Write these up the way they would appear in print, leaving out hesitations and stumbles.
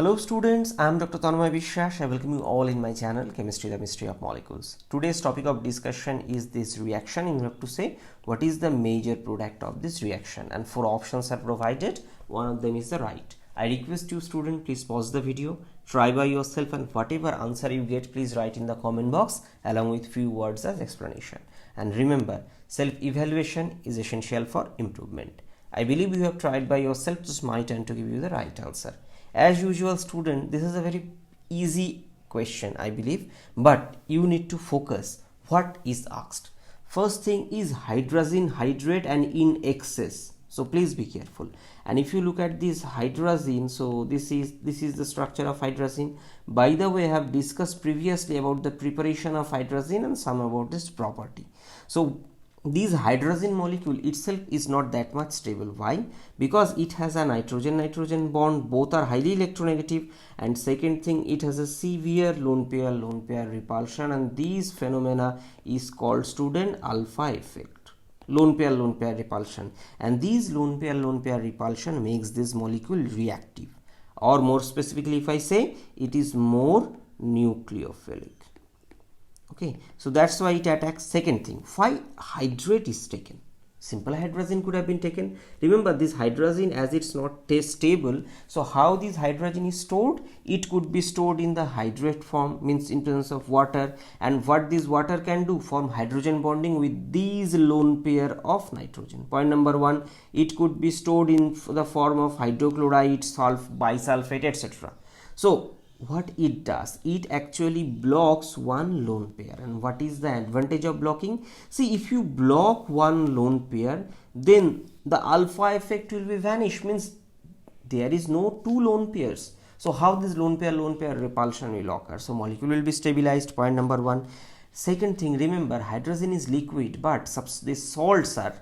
Hello students, I am Dr. Tanmoy Biswas. I welcome you all in my channel Chemistry, the Mystery of Molecules. Today's topic of discussion is this reaction. You have to say what is the major product of this reaction, and 4 options are provided. One of them is the right. I request you student, please pause the video, try by yourself, and whatever answer you get, please write in the comment box along with few words as explanation. And remember, self-evaluation is essential for improvement. I believe you have tried by yourself, so it's my turn to give you the right answer. As usual student, this is a very easy question I believe, but you need to focus what is asked. First thing is hydrazine hydrate and in excess, so please be careful. And if you look at this hydrazine, so this is the structure of hydrazine. By the way, I have discussed previously about the preparation of hydrazine and some about this property. So this hydrazine molecule itself is not that much stable. Why? Because it has a nitrogen-nitrogen bond, both are highly electronegative, and second thing, it has a severe lone pair repulsion, and these phenomena is called student alpha effect, lone pair repulsion, and these lone pair repulsion makes this molecule reactive, or more specifically if I say, it is more nucleophilic. Okay, so that's why it attacks. Second thing, why hydrate is taken? Simple hydrazine could have been taken. Remember, this hydrazine, as it's not stable, so how this hydrazine is stored? It could be stored in the hydrate form, means in presence of water. And what this water can do? Form hydrogen bonding with these lone pair of nitrogen. Point number 1, it could be stored in the form of hydrochloride, bisulfate, etc. So what it does, it actually blocks one lone pair. And what is the advantage of blocking? See, if you block one lone pair, then the alpha effect will be vanished, means there is no two lone pairs. So how this lone pair repulsion will occur? So molecule will be stabilized. Point number 1. Second thing, remember, hydrazine is liquid, but these salts are,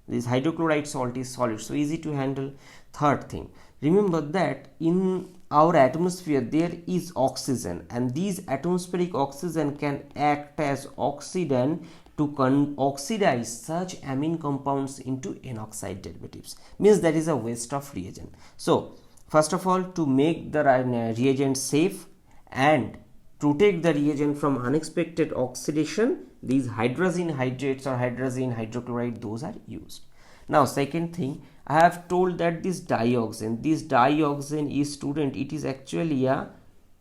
this hydrochloride salt is solid, so easy to handle. Third thing, remember that in our atmosphere there is oxygen, and these atmospheric oxygen can act as oxidant to oxidize such amine compounds into N-oxide derivatives, means that is a waste of reagent. So first of all, to make the reagent safe and protect the reagent from unexpected oxidation, these hydrazine hydrates or hydrazine hydrochloride, those are used. Now second thing, I have told that this dioxane is student, it is actually a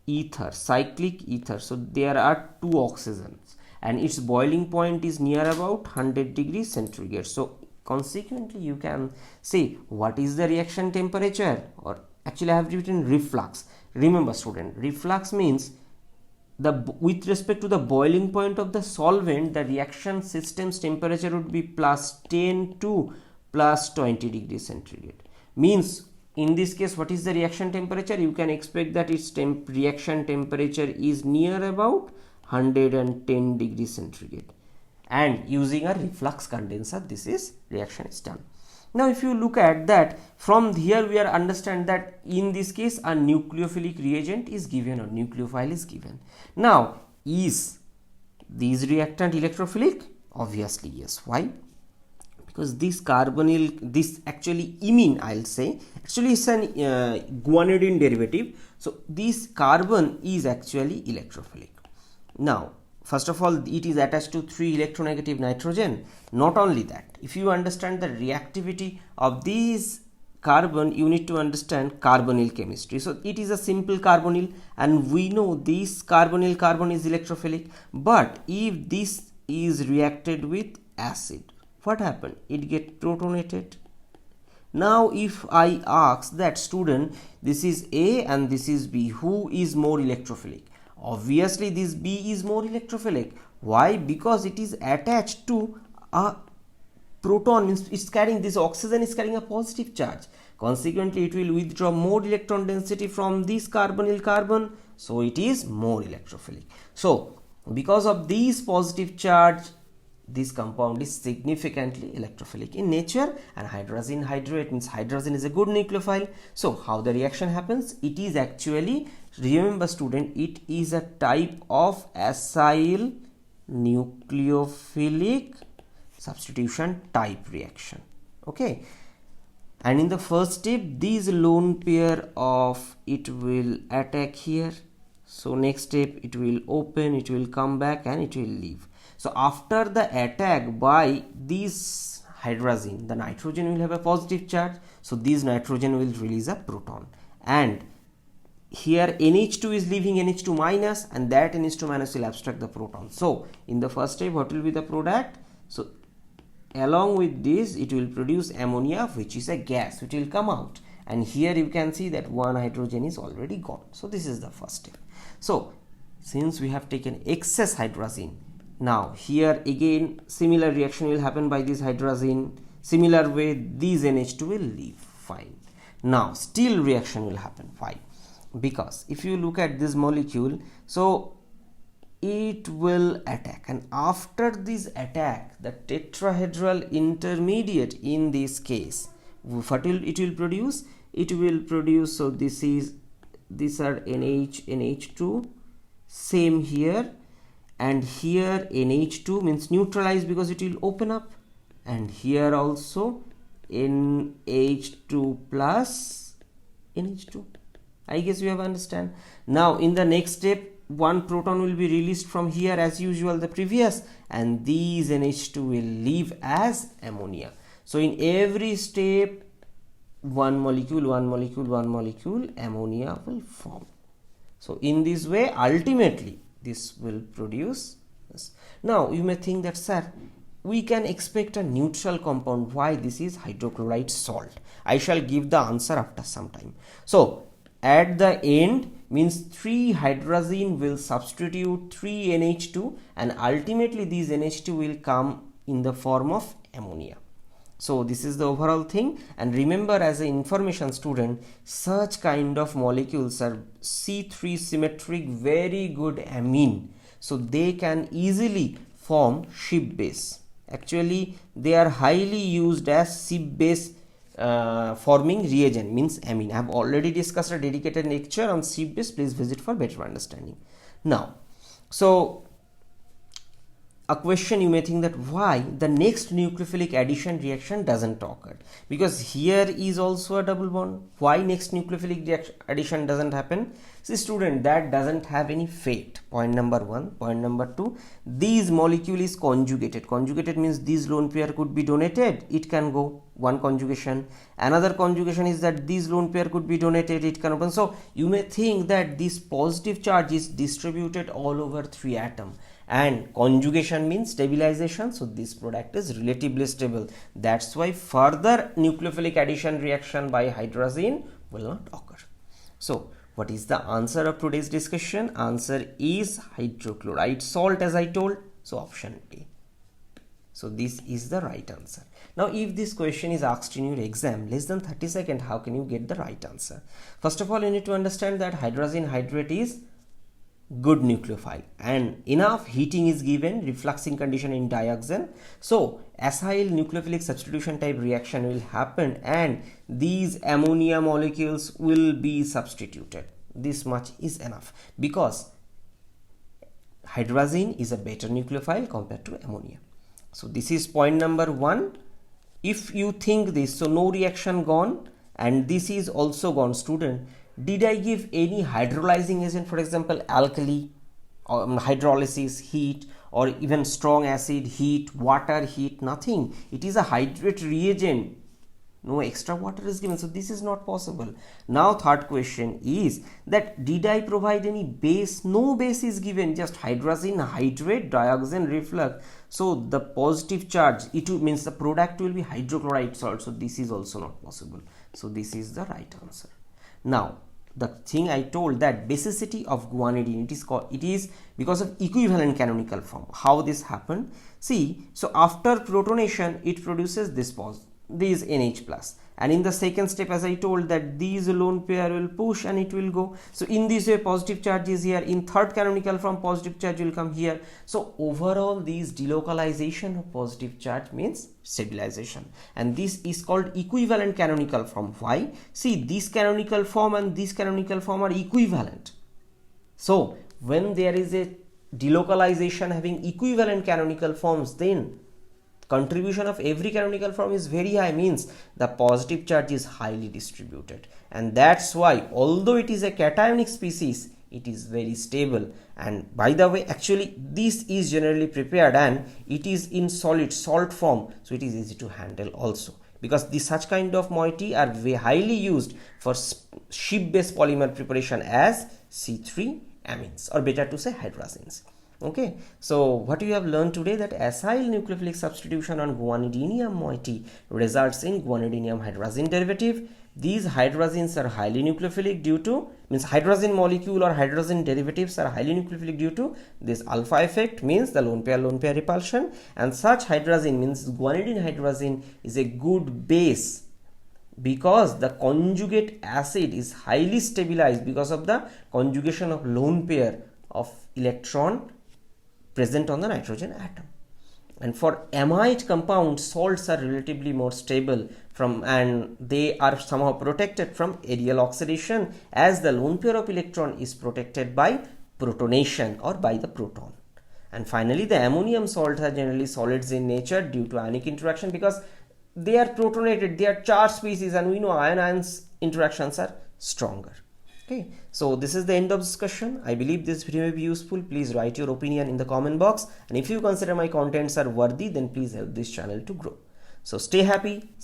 ether, cyclic ether. So there are two oxygens and its boiling point is near about 100 degrees centigrade. So consequently you can say what is the reaction temperature, or actually I have written reflux. Remember student, reflux means with respect to the boiling point of the solvent, the reaction system's temperature would be plus 10 to plus 20 degrees centigrade. Means in this case, what is the reaction temperature? You can expect that its reaction temperature is near about 110 degrees centigrade, and using a reflux condenser, this is reaction is done. Now if you look at that, from here we are understand that in this case a nucleophilic reagent is given or nucleophile is given. Now is this reactant electrophilic? Obviously yes. Why? Because this carbonyl, this actually imine, I'll say, actually it's an guanidine derivative. So this carbon is actually electrophilic. Now first of all, it is attached to 3 electronegative nitrogen. Not only that, if you understand the reactivity of these carbon, you need to understand carbonyl chemistry. So it is a simple carbonyl, and we know this carbonyl carbon is electrophilic. But if this is reacted with acid, what happened? It get protonated. Now if I ask that student, this is A and this is B, who is more electrophilic? Obviously this B is more electrophilic. Why? Because it is attached to a proton, means it's carrying, this oxygen is carrying a positive charge. Consequently it will withdraw more electron density from this carbonyl carbon, so it is more electrophilic. So because of this positive charge, this compound is significantly electrophilic in nature. And hydrazine hydrate means hydrazine is a good nucleophile. So how the reaction happens? It is actually, remember student, it is a type of acyl nucleophilic substitution type reaction. Okay, and in the first step these lone pair of it will attack here. So next step it will open, it will come back and it will leave. So after the attack by this hydrazine, the nitrogen will have a positive charge, so this nitrogen will release a proton, and here NH2 is leaving NH2 minus, and that NH2 minus will abstract the proton. So in the first step what will be the product? So along with this it will produce ammonia, which is a gas which will come out, and here you can see that one hydrogen is already gone. So this is the first step. So since we have taken excess hydrazine, now here again similar reaction will happen by this hydrazine. Similar way these NH2 will leave. Fine. Now still reaction will happen. Why? Because if you look at this molecule, so it will attack, and after this attack the tetrahedral intermediate in this case, what will it will produce? It will produce, so these are NH, NH2, same here, and here NH2 means neutralize because it will open up, and here also NH2 plus NH2. I guess you have understand. Now in the next step one proton will be released from here as usual the previous, and these NH2 will leave as ammonia. So in every step one molecule ammonia will form. So in this way ultimately this will produce this. Now you may think that, sir, we can expect a neutral compound. Why this is hydrochloride salt? I shall give the answer after some time. So at the end means 3 hydrazine will substitute 3 NH2, and ultimately these NH2 will come in the form of ammonia. So this is the overall thing, and remember as an information student, such kind of molecules are C3 symmetric, very good amine, so they can easily form ship base. Actually they are highly used as ship base forming reagent, means amine. I have already discussed a dedicated lecture on ship base, please visit for better understanding. Now, so a question you may think that why the next nucleophilic addition reaction doesn't occur, because here is also a double bond. Why next nucleophilic addition doesn't happen? See student, that doesn't have any fate. Point number 1. Point number 2, these molecule is conjugated. Conjugated means this lone pair could be donated, it can go one conjugation. Another conjugation is that this lone pair could be donated, it can open. So you may think that this positive charge is distributed all over 3 atoms, and conjugation means stabilization, so this product is relatively stable. That's why further nucleophilic addition reaction by hydrazine will not occur. So what is the answer of today's discussion? Answer is hydrochloride salt, as I told. So option A. So this is the right answer. Now if this question is asked in your exam less than 30 seconds, how can you get the right answer? First of all, you need to understand that hydrazine hydrate is good nucleophile and enough heating is given, refluxing condition in dioxane, so acyl nucleophilic substitution type reaction will happen and these ammonia molecules will be substituted. This much is enough because hydrazine is a better nucleophile compared to ammonia. So this is point number 1. If you think this, so no reaction gone and this is also gone. Student, did I give any hydrolyzing agent, for example alkali, or hydrolysis, heat, or even strong acid, heat, water, heat? Nothing. It is a hydrate reagent, no extra water is given, so this is not possible. Now third question is that did I provide any base? No base is given, just hydrazine hydrate, dioxane reflux, so the positive charge, it means the product will be hydrochloride salt, so this is also not possible. So this is the right answer. Now the thing I told, that basicity of guanidine, it is because of equivalent canonical form. How this happened? See, so after protonation it produces this NH plus, and in the second step, as I told, that these lone pair will push and it will go. So in this way positive charge is here, in third canonical form positive charge will come here. So overall these delocalization of positive charge means stabilization, and this is called equivalent canonical form. Why? See, this canonical form and this canonical form are equivalent. So when there is a delocalization having equivalent canonical forms, then contribution of every canonical form is very high, means the positive charge is highly distributed, and that's why although it is a cationic species, it is very stable. And by the way, actually this is generally prepared and it is in solid salt form, so it is easy to handle also, because such kind of moiety are very highly used for ship based polymer preparation as C3 amines, or better to say hydrazines. Okay, so what you have learned today, that acyl nucleophilic substitution on guanidinium moiety results in guanidinium hydrazine derivative. These hydrazines are highly nucleophilic due to, means hydrazine molecule or hydrazine derivatives are highly nucleophilic due to this alpha effect, means the lone pair repulsion, and such hydrazine, means guanidine hydrazine, is a good base because the conjugate acid is highly stabilized because of the conjugation of lone pair of electron present on the nitrogen atom. And for amide compounds, salts are relatively more stable and they are somehow protected from aerial oxidation, as the lone pair of electron is protected by protonation or by the proton. And finally, the ammonium salts are generally solids in nature due to ionic interaction, because they are protonated, they are charged species, and we know ion-ion interactions are stronger. Okay, so this is the end of discussion. I believe this video may be useful. Please write your opinion in the comment box, and if you consider my contents are worthy, then please help this channel to grow. So stay happy.